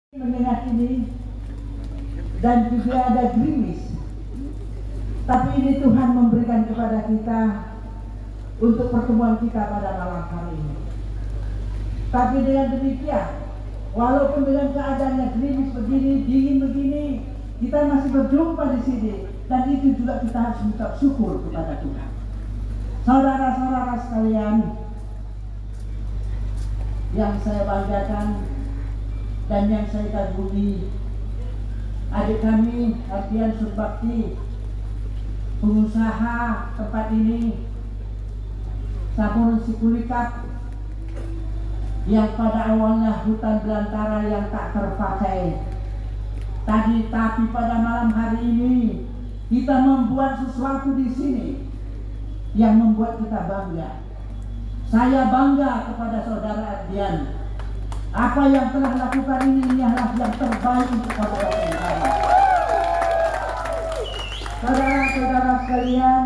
mendengar ini dan juga ada gerimis, tapi ini Tuhan memberikan kepada kita untuk pertemuan kita pada malam hari ini. Tapi dengan demikian, walaupun dengan keadaannya gerimis begini, dingin begini, kita masih berjumpa di sini, dan itu juga kita harus mengucap syukur kepada Tuhan. Saudara-saudara sekalian yang saya banggakan dan yang saya kagumi, adik kami Ardian Surbakti, pengusaha tempat ini, Sabun Sikulikat, yang pada awalnya hutan belantara yang tak terpakai tadi, tapi pada malam hari ini kita membuat sesuatu di sini yang membuat kita bangga. Saya bangga kepada saudara Ardian. Apa yang telah lakukan ini adalah yang terbaik untuk saudara-saudara. Saudara-saudara sekalian,